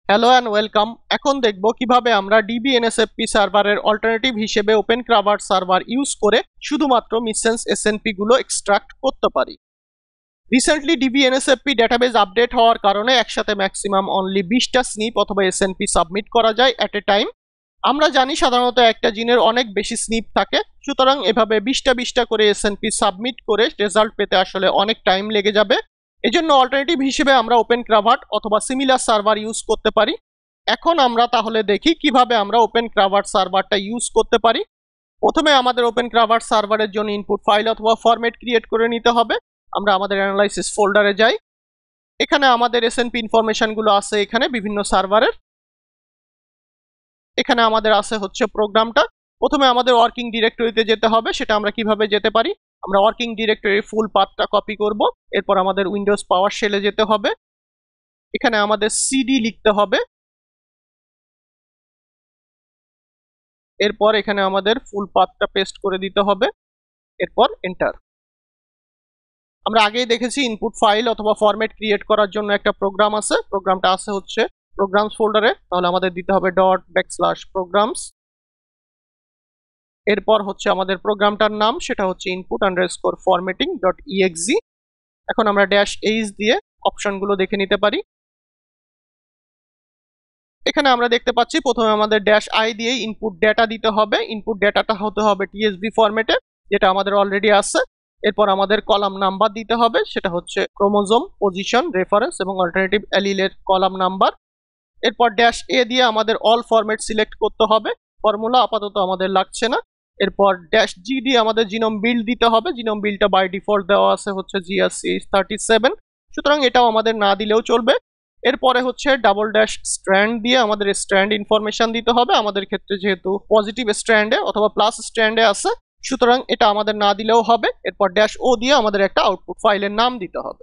Hello and welcome. এখন দেখব কিভাবে আমরা DBNSFP সার্ভারের অল্টারনেটিভ হিসেবে ওপেন ক্রাভার্ট সার্ভার ইউজ করে শুধুমাত্র মিসেন্স এসএনপি গুলো এক্সট্রাক্ট করতে পারি। রিসেন্টলি DBNSFP ডেটাবেস আপডেট হওয়ার কারণে একসাথে ম্যাক্সিমাম অনলি 20টা স্নিপ অথবা এসএনপি সাবমিট করা যায় এট এ টাইম। আমরা জানি সাধারণত একটা জিনের অনেক বেশি স্নিপ থাকে, সুতরাং এভাবে 20টা করে এসএনপি সাবমিট করে রেজাল্ট পেতে আসলে অনেক টাইম লেগে যাবে। এজন্য অল্টারনেটিভ হিসেবে আমরা ওপেন ক্রাভার্ট অথবা সিমিলার সার্ভার ইউজ করতে পারি। এখন আমরা তাহলে দেখি কিভাবে আমরা ওপেন ক্রাভার্ট সার্ভারটা ইউজ করতে পারি। প্রথমে আমাদের ওপেন ক্রাভার্ট সার্ভারের জন্য ইনপুট ফাইল অথবা ফরম্যাট ক্রিয়েট করে নিতে হবে। আমরা আমাদের অ্যানালাইসিস ফোল্ডারে যাই। এখানে আমাদের এসএনপি ইনফরমেশনগুলো আছে, এখানে বিভিন্ন সার্ভারের। এখানে আমাদের আছে হচ্ছে প্রোগ্রামটা। প্রথমে আমাদের ওয়ার্কিং ডিরেক্টরিতে যেতে হবে। সেটা আমরা কিভাবে যেতে পারি? আমরা ওয়ার্কিং ডিরেক্টরির ফুল পাথটা কপি করব। এরপর আমাদের উইন্ডোজ পাওয়ার শেলে যেতে হবে। এখানে আমাদের সিডি লিখতে হবে। এরপর এখানে আমাদের ফুল পাথটা পেস্ট করে দিতে হবে। এরপর এন্টার। আমরা আগেই দেখেছি ইনপুট ফাইল অথবা ফরম্যাট ক্রিয়েট করার জন্য একটা প্রোগ্রাম আছে। প্রোগ্রামটা আছে হচ্ছে প্রোগ্রামস ফোল্ডারে। তাহলে আমাদের দিতে হবে ./programs। এরপর হচ্ছে আমাদের প্রোগ্রামটার নাম, সেটা হচ্ছে input_formatting.exe। এখন আমরা -h দিয়ে অপশনগুলো দেখে নিতে পারি। এখানে আমরা দেখতে পাচ্ছি প্রথমে আমাদের -i দিয়ে ইনপুট ডেটা দিতে হবে। ইনপুট ডেটাটা হতে হবে TSV ফরম্যাটে, যেটা আমাদের অলরেডি আছে। এরপর আমাদের কলাম নাম্বার দিতে হবে, সেটা হচ্ছে ক্রোমোজোম, পজিশন, রেফারেন্স এবং অল্টারনেটিভ অ্যালিলের কলাম নাম্বার। এরপর -a দিয়ে আমাদের অল ফরম্যাট সিলেক্ট করতে হবে। ফর্মুলা আপাতত আমাদের লাগছে না। এরপর -g দিয়ে আমাদের জিনোম বিল্ড দিতে হবে। জিনোম বিল্ডটা বাই ডিফল্ট দেওয়া আছে হচ্ছে GRCH37, সুতরাং এটাও আমাদের না দিলেও চলবে। এরপরে হচ্ছে স্ট্র্যান্ড দিয়ে আমাদের স্ট্র্যান্ড ইনফরমেশন দিতে হবে। আমাদের ক্ষেত্রে যেহেতু পজিটিভ স্ট্র্যান্ডে অথবা প্লাস স্ট্র্যান্ডে আছে, সুতরাং এটা আমাদের না দিলেও হবে। এরপর -o দিয়ে আমাদের একটা আউটপুট ফাইলের নাম দিতে হবে।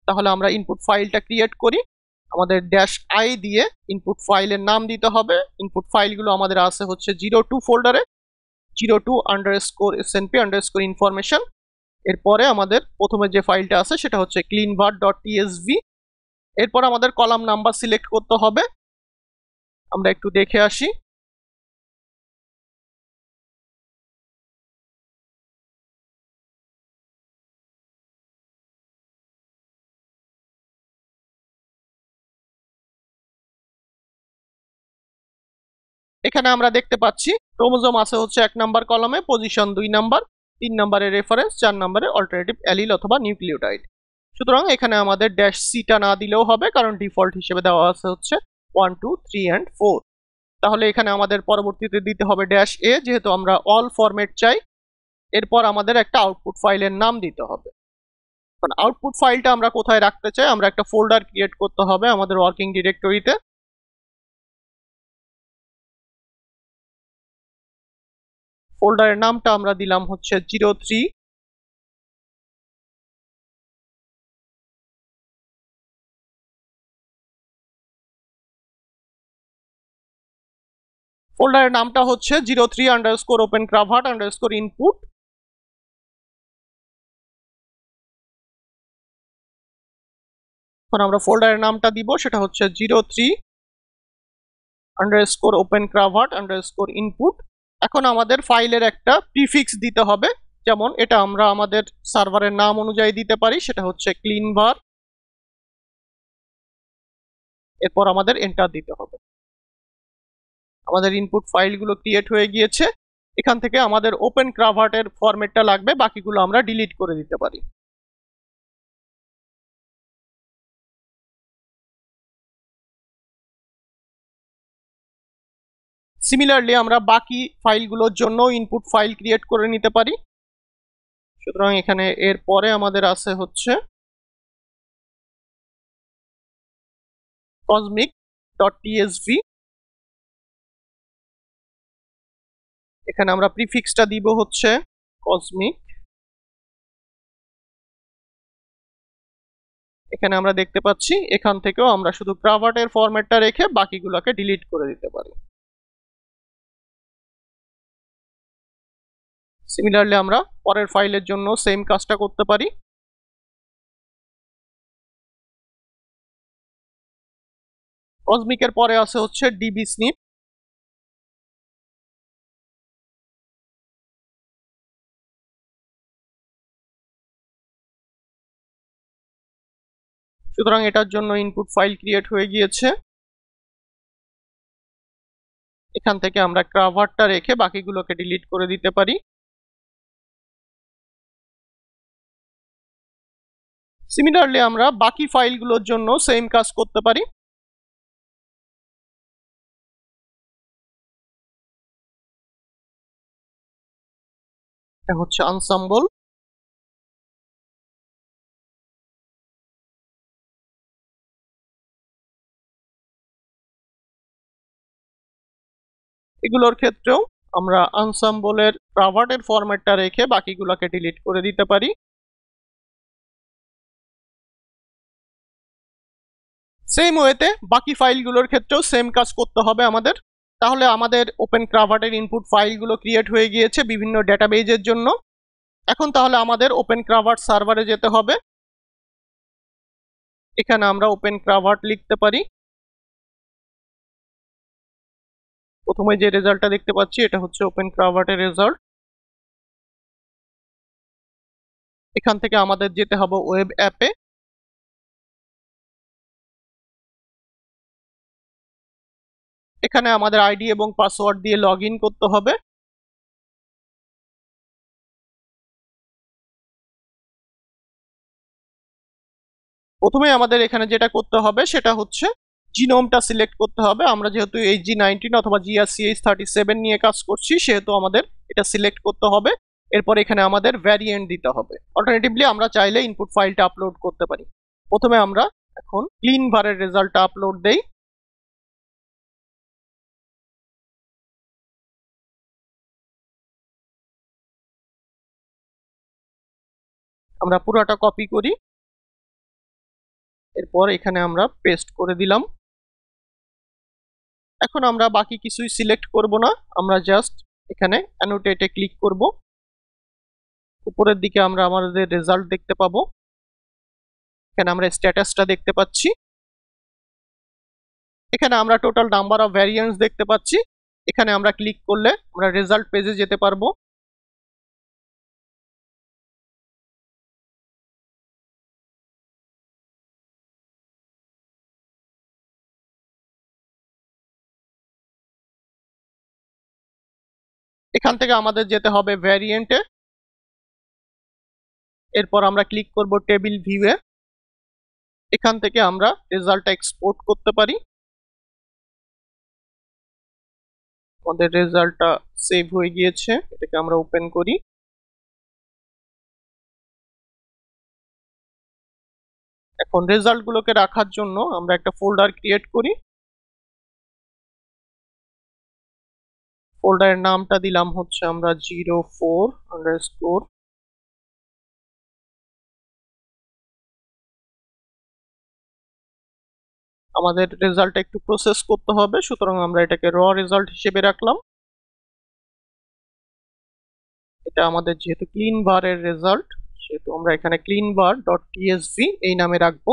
তাহলে আমরা ইনপুট ফাইলটা ক্রিয়েট করি। আমাদের -i দিয়ে ইনপুট ফাইলের নাম দিতে হবে। ইনপুট ফাইলগুলো আমাদের আছে হচ্ছে 02 ফোল্ডারে, 02_snp_information। এরপরে আমাদের প্রথমে যে ফাইলটা আছে সেটা হচ্ছে cleanvar.tsv। এরপর আমাদের কলাম নাম্বার সিলেক্ট করতে হবে। আমরা একটু দেখে আসি। এখানে আমরা দেখতে পাচ্ছি ক্রোমোজোম আছে হচ্ছে 1 নাম্বার কলামে, পজিশন 2 নাম্বার, 3 নাম্বারে রেফারেন্স, 4 নাম্বারে অল্টারনেটিভ অ্যালিল অথবা নিউক্লিওটাইড। সুতরাং এখানে আমাদের -c না দিলেও হবে, কারণ ডিফল্ট হিসেবে দেওয়া আছে হচ্ছে 1, 2, 3 and 4। তাহলে এখানে আমাদের পরবর্তীতে দিতে হবে -a, যেহেতু আমরা অল ফরম্যাট চাই। এরপর আমাদের একটা আউটপুট ফাইলের নাম দিতে হবে। কারণ আউটপুট ফাইলটা আমরা কোথায় রাখতে চাই? আমরা একটা ফোল্ডার ক্রিয়েট করতে হবে আমাদের ওয়ার্কিং ডিরেক্টরিতে। ফোল্ডারের নামটা আমরা দিলাম হচ্ছে 03। ফোল্ডারের নামটা হচ্ছে 03_opencravat_input। এখন আমরা ফোল্ডারের নামটা দিব, সেটা হচ্ছে 03_opencravat_input। এখন আমাদের ফাইলের একটা প্রিফিক্স দিতে হবে, যেমন এটা আমরা আমাদের সার্ভারের নাম অনুযায়ী দিতে পারি, সেটা হচ্ছে cleanvar। এরপর আমাদের এন্টার দিতে হবে। আমাদের ইনপুট ফাইলগুলো ক্রিয়েট হয়ে গিয়েছে। এখান থেকে আমাদের ওপেন ক্রাভার্টের ফরম্যাটটা লাগবে, বাকিগুলো আমরা ডিলিট করে দিতে পারি। সিমিলারলি আমরা বাকি ফাইলগুলোর জন্য ইনপুট ফাইল ক্রিয়েট করে নিতে পারি। সুতরাং এখানে এর পরে আমাদের আছে হচ্ছে cosmic.tsv। এখানে আমরা প্রিফিক্সটা দিব হচ্ছে cosmic। এখানে আমরা দেখতে পাচ্ছি এখান থেকেও আমরা শুধু ক্রাভার্টের ফরম্যাটটা রেখে বাকিগুলোকে ডিলিট করে দিতে পারি। সিমিলারলি আমরা পরের ফাইলের জন্য সেম কাজটা করতে পারি। কসমিকের পরে আছে হচ্ছে ডিবি স্নিপ। সুতরাং এটার জন্য ইনপুট ফাইল ক্রিয়েট হয়ে গিয়েছে। এখান থেকে আমরা ক্রাভারটা রেখে বাকিগুলোকে ডিলিট করে দিতে পারি। সিমিলারলি আমরা বাকি ফাইলগুলোর জন্য সেম কাজ করতে পারি। এটা হচ্ছে আনসাম্বল। এগুলোর ক্ষেত্রেও আমরা আনসাম্বলের ক্রাভার্টের ফরম্যাটটা রেখে বাকিগুলোকে ডিলিট করে দিতে পারি। সেম ওয়েতে বাকি ফাইলগুলোর ক্ষেত্রেও সেম কাজ করতে হবে আমাদের। তাহলে আমাদের ওপেন ক্রাভার্টের ইনপুট ফাইলগুলো ক্রিয়েট হয়ে গিয়েছে বিভিন্ন ডেটাবেজের জন্য। এখন তাহলে আমাদের ওপেন ক্রাভার্ট সার্ভারে যেতে হবে। এখানে আমরা ওপেন ক্রাভার্ট লিখতে পারি। প্রথমে যে রেজাল্টটা দেখতে পাচ্ছি এটা হচ্ছে ওপেন ক্রাভার্টের রেজাল্ট। এখান থেকে আমাদের যেতে হবে ওয়েব অ্যাপে। এখানে আমাদের আইডি এবং পাসওয়ার্ড দিয়ে লগ ইন করতে হবে। প্রথমে আমাদের এখানে যেটা করতে হবে সেটা হচ্ছে জিনোমটা সিলেক্ট করতে হবে। আমরা যেহেতু HG19 অথবা GRCH37 নিয়ে কাজ করছি সেহেতু আমাদের এটা সিলেক্ট করতে হবে। এরপর এখানে আমাদের ভ্যারিয়েন্ট দিতে হবে। অল্টারনেটিভলি আমরা চাইলে ইনপুট ফাইলটা আপলোড করতে পারি। প্রথমে আমরা এখন ক্লিন ভারের রেজাল্টটা আপলোড দেই। আমরা পুরোটা কপি করি, এরপর এখানে আমরা পেস্ট করে দিলাম। এখন আমরা বাকি কিছুই সিলেক্ট করব না, আমরা জাস্ট এখানে অ্যানোটেটে ক্লিক করব। উপরের দিকে আমরা আমাদের রেজাল্ট দেখতে পাবো। এখানে আমরা স্ট্যাটাসটা দেখতে পাচ্ছি। এখানে আমরা টোটাল নাম্বার অফ ভ্যারিয়েন্টস দেখতে পাচ্ছি। এখানে আমরা ক্লিক করলে আমরা রেজাল্ট পেজে যেতে পারবো। এখান থেকে আমাদের যেতে হবে ভ্যারিয়েন্টে। এরপর আমরা ক্লিক করব টেবিল ভিউয়ে। এখান থেকে আমরা রেজাল্টটা এক্সপোর্ট করতে পারি। আমাদের রেজাল্টটা সেভ হয়ে গিয়েছে, এটাকে আমরা ওপেন করি। এখন রেজাল্টগুলোকে রাখার জন্য আমরা একটা ফোল্ডার ক্রিয়েট করি। ফোল্ডারের নামটা দিলাম হচ্ছে আমরা 04_। আমাদের রেজাল্টটা একটু প্রসেস করতে হবে, সুতরাং আমরা এটাকে র রেজাল্ট হিসেবে রাখলাম। এটা আমাদের যেহেতু ক্লিন বারের রেজাল্ট সেহেতু আমরা এখানে ক্লিন বার ডট টিএসভি এই নামে রাখবো।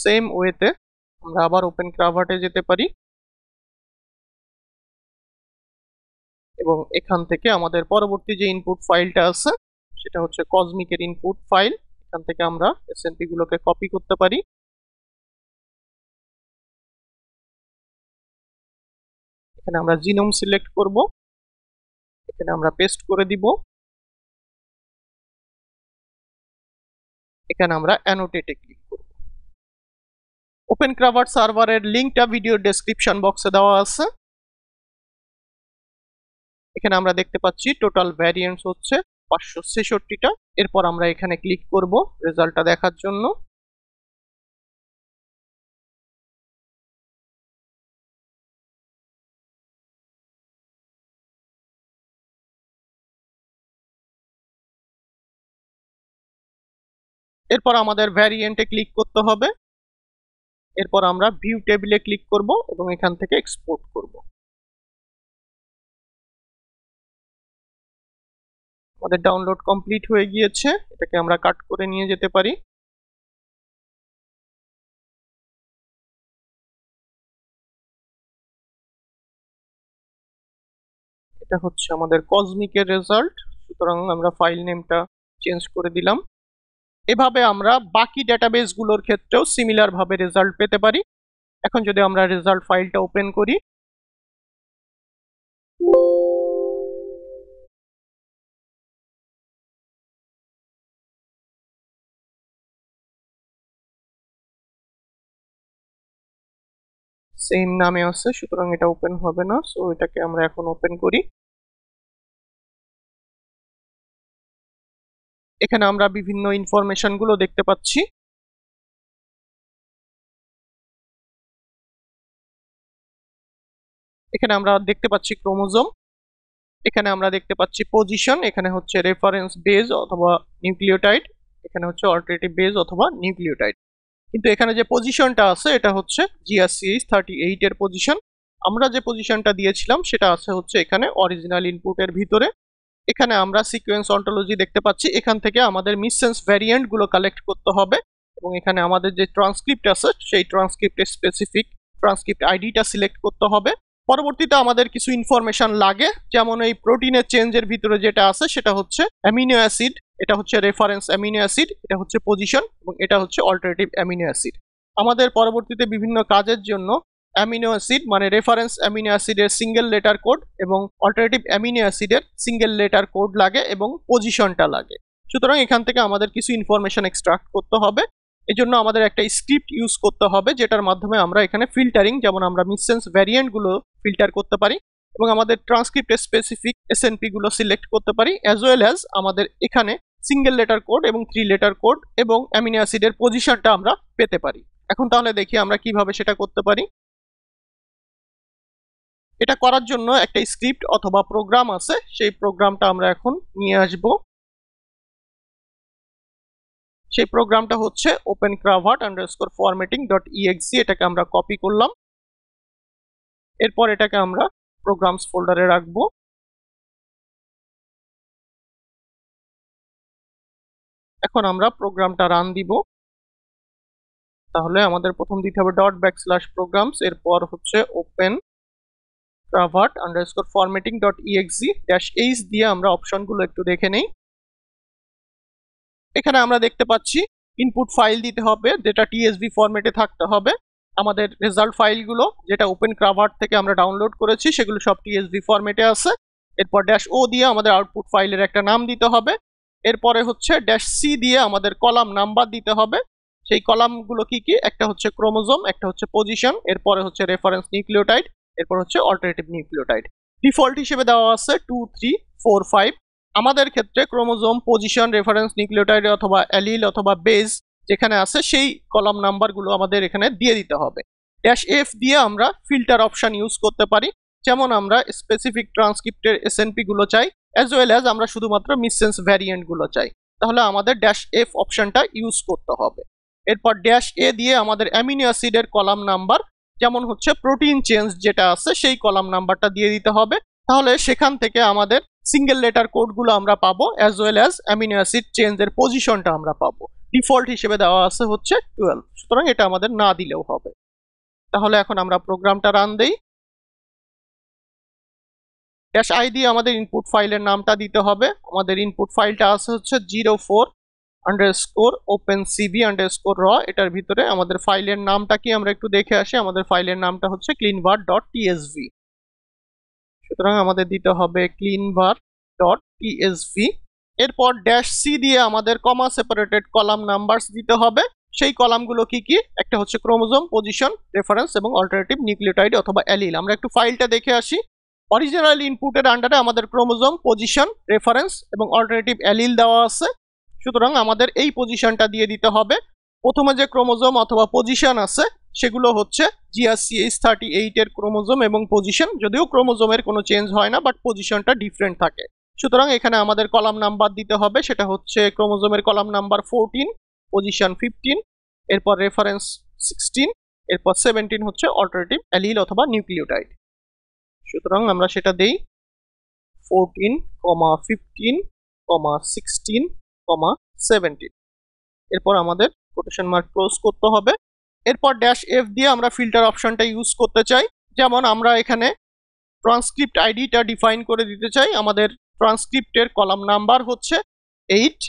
সেম ওয়েতে আমরা আবার ওপেন ক্রাভার্টে যেতে পারি এবং এখান থেকে আমাদের পরবর্তী যে ইনপুট ফাইলটা আছে সেটা হচ্ছে কসমিকের ইনপুট ফাইল। এখান থেকে আমরা এসএনপি গুলোকে কপি করতে পারি। এখানে আমরা জিনোম সিলেক্ট করব, এখানে আমরা পেস্ট করে দিব। এখানে আমরা অ্যানোটেটে ক্লিক করব। ওপেন ক্রাভার্ট সার্ভারের লিংকটা ভিডিও ডেসক্রিপশন বক্সে দেওয়া আছে। এখানে আমরা দেখতে পাচ্ছি টোটাল ভ্যারিয়েন্টস হচ্ছে 566টা। এরপর আমরা এখানে ক্লিক করব রেজাল্টটা দেখার জন্য। এরপর আমাদের ভ্যারিয়েন্টে ক্লিক করতে হবে। এরপর আমরা ভিউ টেবিলে ক্লিক করব এবং এখান থেকে এক্সপোর্ট করব। আমাদের ডাউনলোড কমপ্লিট হয়ে গিয়েছে, এটাকে আমরা কাট করে নিয়ে যেতে পারি। এটা হচ্ছে আমাদের কসমিকের রেজাল্ট, সুতরাং আমরা ফাইল নেমটা চেঞ্জ করে দিলাম। এভাবে আমরা বাকি ডেটাবেসগুলোর ক্ষেত্রেও সিমিলার ভাবে রেজাল্ট পেতে পারি। এখন যদি আমরা রেজাল্ট ফাইলটা ওপেন করি, সেম নামে আছে, সুতরাং এটা ওপেন হবে না। সো এটাকে আমরা এখন ওপেন করি। এখানে আমরা বিভিন্ন ইনফরমেশন গুলো দেখতে পাচ্ছি। এখানে আমরা দেখতে পাচ্ছি ক্রোমোজোম, এখানে আমরা দেখতে পাচ্ছি পজিশন, এখানে হচ্ছে রেফারেন্স বেজ অথবা নিউক্লিওটাইড, এখানে হচ্ছে অল্টারনেটিভ বেজ অথবা নিউক্লিওটাইড। কিন্তু এখানে যে পজিশনটা আছে এটা হচ্ছে GRCH38 এর পজিশন। আমরা যে পজিশনটা দিয়েছিলাম সেটা আছে হচ্ছে এখানে অরিজিনাল ইনপুটের ভিতরে। এখানে আমরা সিকোয়েন্স অন্টোলজি দেখতে পাচ্ছি, এখান থেকে আমাদের মিসসেন্স ভ্যারিয়েন্ট গুলো কালেক্ট করতে হবে এবং এখানে আমাদের যে ট্রান্সক্রিপ্ট আছে সেই ট্রান্সক্রিপ্টের স্পেসিফিক ট্রান্সক্রিপ্ট আইডিটা সিলেক্ট করতে হবে। পরবর্তীতে আমাদের কিছু ইনফরমেশন লাগে, যেমন এই প্রোটিনের চেঞ্জের ভিতরে যেটা আছে সেটা হচ্ছে অ্যামিনো অ্যাসিড, এটা হচ্ছে রেফারেন্স অ্যামিনো অ্যাসিড, এটা হচ্ছে পজিশন এবং এটা হচ্ছে অল্টারনেটিভ অ্যামিনো অ্যাসিড। আমাদের পরবর্তীতে বিভিন্ন কাজের জন্য অ্যামিনো অ্যাসিড মানে রেফারেন্স অ্যামিনো অ্যাসিডের সিঙ্গেল লেটার কোড এবং অল্টারনেটিভ অ্যামিনো অ্যাসিডের সিঙ্গেল লেটার কোড লাগে এবং পজিশনটা লাগে। সুতরাং এখান থেকে আমাদের কিছু ইনফরমেশন এক্সট্রাক্ট করতে হবে। এজন্য আমাদের একটা স্ক্রিপ্ট ইউজ করতে হবে যেটার মাধ্যমে আমরা এখানে ফিল্টারিং, যেমন আমরা মিসসেন্স ভ্যারিয়েন্ট গুলো ফিল্টার করতে পারি এবং আমাদের ট্রান্সক্রিপ্টের স্পেসিফিক এসএনপি গুলো সিলেক্ট করতে পারি, অ্যাজ ওয়েল অ্যাজ আমাদের এখানে সিঙ্গেল লেটার কোড এবং 3 লেটার কোড এবং অ্যামিনো অ্যাসিডের পজিশনটা আমরা পেতে পারি। এখন তাহলে দেখি আমরা কিভাবে সেটা করতে পারি। এটা করার জন্য একটা স্ক্রিপ্ট অথবা প্রোগ্রাম আছে, সেই প্রোগ্রামটা আমরা এখন নিয়ে আসব। সেই প্রোগ্রামটা হচ্ছে opencravat_formatting.exe, এটাকে আমরা কপি করলাম। এরপর এটাকে আমরা প্রোগ্রামস ফোল্ডারে রাখবো। এখন আমরা প্রোগ্রামটা রান দিব। তাহলে আমাদের প্রথম দিতে হবে ./programs, এরপর হচ্ছে opencravat_formatting.exe-h দিয়ে আমরা অপশনগুলো একটু দেখে নেই। এখানে আমরা দেখতে পাচ্ছি ইনপুট ফাইল দিতে হবে যেটা TSV ফরম্যাটে থাকতে হবে। আমাদের রেজাল্ট ফাইলগুলো যেটা ওপেনক্রাভাট থেকে আমরা ডাউনলোড করেছি সেগুলো সব TSV ফরম্যাটে আছে। এরপর -o দিয়ে আমাদের আউটপুট ফাইলের একটা নাম দিতে হবে। এরপরে হচ্ছে -c দিয়ে আমাদের কলাম নাম্বার দিতে হবে। সেই কলামগুলো কি কি, একটা হচ্ছে ক্রোমোজোম, একটা হচ্ছে পজিশন, এরপরে হচ্ছে রেফারেন্স নিউক্লিওটাইড, এরপর হচ্ছে অল্টারনেটিভ নিউক্লিওটাইড। ডিফল্ট হিসেবে দেওয়া আছে 2, 3, 4, 5। আমাদের ক্ষেত্রে ক্রোমোজোম, পজিশন, রেফারেন্স নিউক্লিওটাইড অথবা অ্যালিল অথবা বেজ যেখানে আছে সেই কলাম নাম্বারগুলো আমাদের এখানে দিয়ে দিতে হবে। -f দিয়ে আমরা ফিল্টার অপশন ইউজ করতে পারি, যেমন আমরা স্পেসিফিক ট্রান্সক্রিপ্টের এসএনপি গুলো চাই, অ্যাজ ওয়েল অ্যাজ আমরা শুধুমাত্র মিসসেন্স ভ্যারিয়েন্ট গুলো চাই, তাহলে আমাদের -f অপশনটা ইউজ করতে হবে। এরপর -a দিয়ে আমাদের অ্যামিনো অ্যাসিডের কলাম নাম্বার, যেমন হচ্ছে প্রোটিন চেঞ্জ যেটা আছে সেই কলাম নাম্বারটা দিয়ে দিতে হবে। তাহলে সেখান থেকে আমাদের সিঙ্গেল লেটার কোডগুলো আমরা পাবো, as well as amino acid চেঞ্জের পজিশনটা আমরা পাবো। ডিফল্ট হিসেবে দেওয়া আছে হচ্ছে 12, সুতরাং এটা আমাদের না দিলেও হবে। তাহলে এখন আমরা প্রোগ্রামটা রান দেই। -i দিয়ে আমাদের ইনপুট ফাইলের নামটা দিতে হবে। আমাদের ইনপুট ফাইলটা আছে হচ্ছে 04_opencv_raw, এটার ভিতরে আমাদের ফাইলের নামটা কি আমরা একটু দেখে আসি। আমাদের ফাইলের নামটা হচ্ছে cleanvar.tsv, সুতরাং আমাদের দিতে হবে cleanvar.tsv। এরপর -c দিয়ে আমাদের কমা সেপারেটেড কলাম নাম্বারস দিতে হবে। সেই কলামগুলো কি কি, একটা হচ্ছে ক্রোমোজোম, পজিশন, রেফারেন্স এবং অল্টারনেটিভ নিউক্লিওটাইড অথবা অ্যালিল। আমরা একটু ফাইলটা দেখে আসি। অরিজিনাল ইনপুটের আন্ডারে আমাদের ক্রোমোজোম, পজিশন, রেফারেন্স এবং অল্টারনেটিভ অ্যালিল দেওয়া আছে, সুতরাং আমাদের এই পজিশনটা দিয়ে দিতে হবে। প্রথমে যে ক্রোমোজোম অথবা পজিশন আছে সেগুলো হচ্ছে GRCH38 এর ক্রোমোজোম এবং পজিশন, যদিও ক্রোমোজোমের কোনো চেঞ্জ হয় না বাট পজিশনটা ডিফারেন্ট থাকে। সুতরাং এখানে আমাদের কলাম নাম্বার দিতে হবে, সেটা হচ্ছে ক্রোমোজোমের কলাম নাম্বার 14, পজিশন 15, এরপর রেফারেন্স 16, এরপর 17 হচ্ছে অল্টারনেটিভ অ্যালিল অথবা নিউক্লিওটাইড। সুতরাং আমরা সেটা দেই 14, 15, 16, 17। এরপর আমাদের কোটেশন মার্ক ক্লোজ করতে হবে। এরপর -f দিয়ে আমরা ফিল্টার অপশনটা ইউজ করতে চাই, যেমন আমরা এখানে ট্রান্সক্রিপ্ট আইডিটা ডিফাইন করে দিতে চাই। আমাদের ট্রান্সক্রিপ্টের কলাম নাম্বার হচ্ছে 8,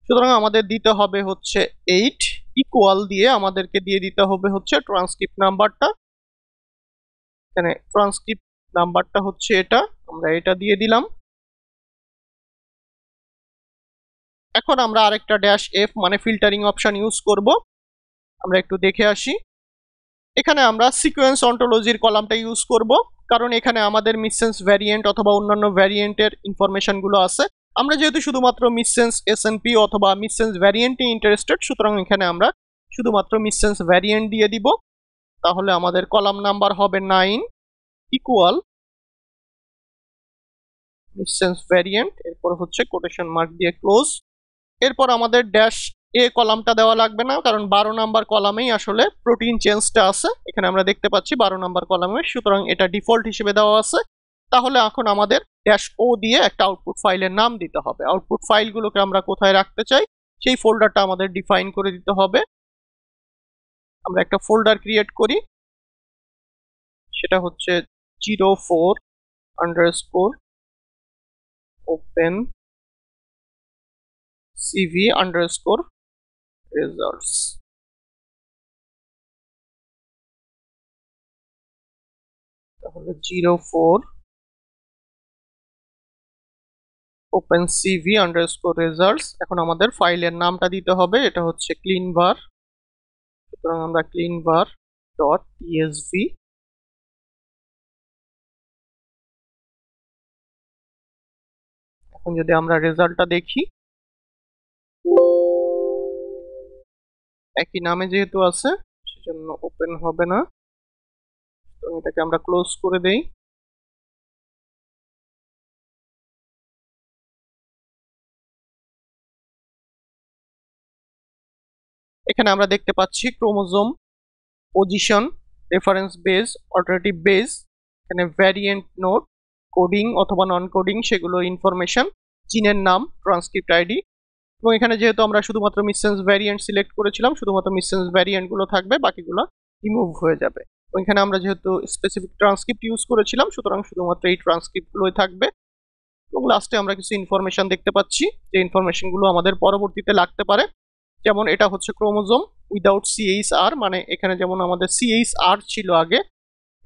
সুতরাং আমাদের দিতে হবে হচ্ছে 8 ইকুয়াল দিয়ে আমাদেরকে দিয়ে দিতে হবে হচ্ছে ট্রান্সক্রিপ্ট নাম্বারটা। এখানে ট্রান্সক্রিপ্ট নাম্বারটা হচ্ছে এটা, আমরা এটা দিয়ে দিলাম। এখন আমরা আরেকটা ড্যাশ এফ মানে ফিল্টারিং অপশন ইউজ করব। আমরা একটু দেখে আসি। এখানে আমরা সিকোয়েন্স অন্টোলজির কলামটা ইউজ করব, কারণ এখানে আমাদের মিসসেন্স ভ্যারিয়েন্ট অথবা অন্যান্য ভ্যারিয়েন্টের ইনফরমেশনগুলো আছে। আমরা যেহেতু শুধুমাত্র মিসসেন্স এসএনপি অথবা মিসসেন্স ভ্যারিয়েন্টে ইন্টারেস্টেড, সুতরাং এখানে আমরা শুধুমাত্র মিসসেন্স ভ্যারিয়েন্ট দিয়ে দিব। তাহলে আমাদের কলাম নাম্বার হবে 9 ইকুয়াল মিসসেন্স ভ্যারিয়েন্ট, এরপর হচ্ছে কোটেশন মার্ক দিয়ে ক্লোজ। এরপর আমাদের ড্যাশ এ কলামটা দেওয়া লাগবে না, কারণ 12 নাম্বার কলামেই আসলে প্রোটিন চেঞ্জটা আছে। এখানে আমরা দেখতে পাচ্ছি 12 নাম্বার কলামে, সুতরাং এটা ডিফল্ট হিসেবে দেওয়া আছে। তাহলে এখন আমাদের ড্যাশ ও দিয়ে একটা আউটপুট ফাইলের নাম দিতে হবে। আউটপুট ফাইলগুলোকে আমরা কোথায় রাখতে চাই সেই ফোল্ডারটা আমাদের ডিফাইন করে দিতে হবে। আমরা একটা ফোল্ডার ক্রিয়েট করি, সেটা হচ্ছে 04_ open cv_results। তাহলে 04 open cv_results। এখন আমাদের ফাইলের নামটা দিতে হবে, এটা হচ্ছে cleanvar। সুতরাং আমরা cleanvar.tsv। এখন যদি আমরা রেজাল্টটা দেখি, একই নামে যেহেতু আছে সেজন্য ওপেন হবে না, তো এটাকে আমরা ক্লোজ করে দেই। এখানে আমরা দেখতে পাচ্ছি chromosome, position, reference base, alternative base, এখানে ভ্যারিয়েন্ট নোট, কোডিং অথবা নন কোডিং সেগুলো ইনফরমেশন, জিনের নাম, ট্রান্সক্রিপ্ট আইডি। এবং এখানে যেহেতু আমরা শুধুমাত্র মিসসেন্স ভ্যারিয়েন্ট সিলেক্ট করেছিলাম, শুধুমাত্র মিসসেন্স ভ্যারিয়েন্টগুলো থাকবে, বাকিগুলো রিমুভ হয়ে যাবে। এখানে আমরা যেহেতু স্পেসিফিক ট্রান্সক্রিপ্ট ইউজ করেছিলাম, সুতরাং শুধুমাত্র এই ট্রান্সক্রিপ্টগুলোই থাকবে। এবং লাস্টে আমরা কিছু ইনফরমেশন দেখতে পাচ্ছি, যে ইনফরমেশনগুলো আমাদের পরবর্তীতে লাগতে পারে। যেমন এটা হচ্ছে ক্রোমোজোম উইদাউট CHR, মানে এখানে যেমন আমাদের CHR ছিল আগে,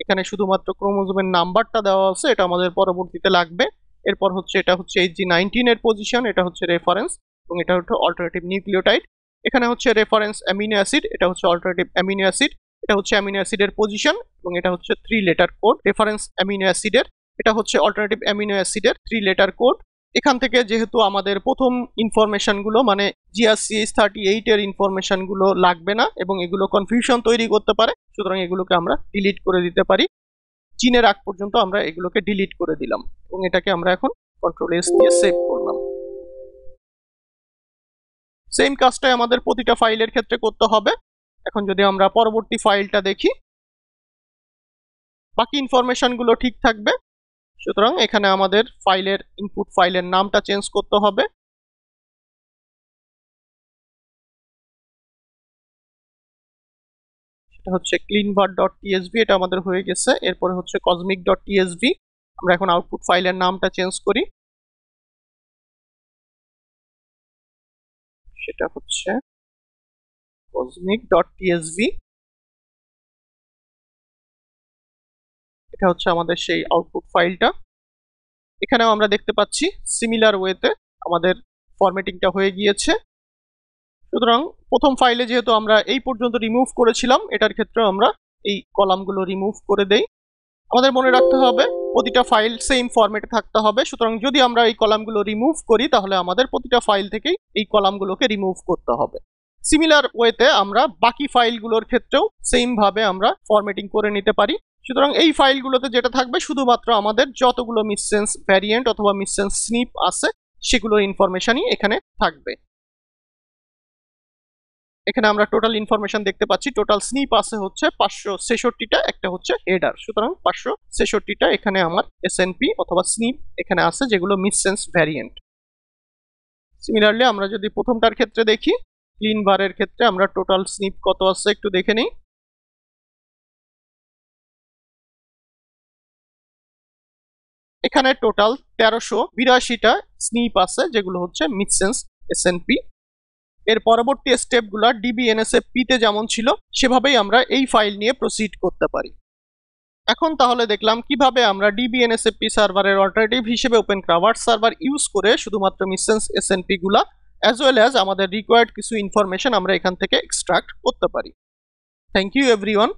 এখানে শুধুমাত্র ক্রোমোজোমের নাম্বারটা দেওয়া আছে, এটা আমাদের পরবর্তীতে লাগবে। এরপর হচ্ছে এটা হচ্ছে HG19 এর পজিশন, এটা হচ্ছে রেফারেন্স, এবং এটা হচ্ছে অল্টারনেটিভ নিউক্লিওটাইড। এখানে হচ্ছে রেফারেন্স অ্যামিনো অ্যাসিড, এটা হচ্ছে অল্টারনেটিভ অ্যামিনো অ্যাসিড, এটা হচ্ছে অ্যামিনো অ্যাসিডের পজিশন, এবং এটা হচ্ছে 3 লেটার কোড রেফারেন্স অ্যামিনো অ্যাসিডের। এটা হচ্ছে অল্টারনেটিভ অ্যামিনো অ্যাসিডের 3 লেটার কোড। এখান থেকে যেহেতু আমাদের প্রথম ইনফরমেশনগুলো মানে GRCH38 এর ইনফরমেশনগুলো লাগবে না এবং এগুলো কনফিউশন তৈরি করতে পারে, সুতরাং এগুলোকে আমরা ডিলিট করে দিতে পারি। জিনের আগ পর্যন্ত আমরা এগুলোকে ডিলিট করে দিলাম এবং এটাকে আমরা এখন কন্ট্রোল-S দিয়ে সেভ করলাম। সেম কাজটাই আমাদের প্রতিটা ফাইলের ক্ষেত্রে করতে হবে। এখন যদি আমরা পরবর্তী ফাইলটা দেখি, বাকি ইনফরমেশনগুলো ঠিক থাকবে। সুতরাং এখানে আমাদের ফাইলের ইনপুট ফাইলের নামটা চেঞ্জ করতে হবে। সেটা হচ্ছে cleanvar.tsv, এটা আমাদের হয়ে গেছে। এরপরে হচ্ছে cosmic.tsv। আমরা এখন আউটপুট ফাইলের নামটা চেঞ্জ করি, সেটা হচ্ছে cosmic.tsv। এটা হচ্ছে আমাদের সেই আউটপুট ফাইলটা। এখানেও আমরা দেখতে পাচ্ছি সিমিলার ওয়েতে আমাদের ফরম্যাটিংটা হয়ে গিয়েছে। সুতরাং প্রথম ফাইলে যেহেতু আমরা এই পর্যন্ত রিমুভ করেছিলাম, এটার ক্ষেত্রে আমরা এই কলামগুলো রিমুভ করে দেই। আমাদের মনে রাখতে হবে প্রতিটা ফাইল সেম ফরম্যাটে থাকতে হবে। সুতরাং যদি আমরা এই কলামগুলো রিমুভ করি, তাহলে আমাদের প্রতিটা ফাইল থেকেই এই কলামগুলোকে রিমুভ করতে হবে। সিমিলার ওয়েতে আমরা বাকি ফাইলগুলোর ক্ষেত্রেও সেম ভাবে আমরা ফরম্যাটিং করে নিতে পারি। সুতরাং এই ফাইলগুলোতে যেটা থাকবে, শুধুমাত্র আমাদের যতগুলো মিসসেন্স ভ্যারিয়েন্ট অথবা মিসসেন্স স্নিপ আছে সেগুলোর ইনফরমেশনই এখানে থাকবে। এখানে আমরা টোটাল ইনফরমেশন দেখতে পাচ্ছি, টোটাল স্নিপ আছে হচ্ছে 566টা, একটা হচ্ছে হেডার। সুতরাং 566টা এখানে আমার এসএনপি অথবা স্নিপ এখানে আছে, যেগুলো মিসসেন্স ভ্যারিয়েন্ট। সিমিলারলি আমরা যদি প্রথমটার ক্ষেত্রে দেখি, ক্লিনভারের ক্ষেত্রে আমরা টোটাল স্নিপ কত আছে একটু দেখে নিই। এখানে টোটাল 1382টা স্নিপ আছে, যেগুলো হচ্ছে মিসসেন্স এসএনপি। এর পরবর্তী স্টেপগুলো DBNSFP তে যেমন ছিল সেভাবেই আমরা এই ফাইল নিয়ে প্রসিড করতে পারি। এখন তাহলে দেখলাম কিভাবে আমরা DBNSFP সার্ভারের অল্টারনেটিভ হিসেবে ওপেন ক্রাভার্ট সার্ভার ইউজ করে শুধুমাত্র মিসসেন্স এসএনপি গুলা অ্যাজ ওয়েল অ্যাজ আমাদের রিকোয়ার্ড কিছু ইনফরমেশন আমরা এখান থেকে এক্সট্রাক্ট করতে পারি। Thank you everyone.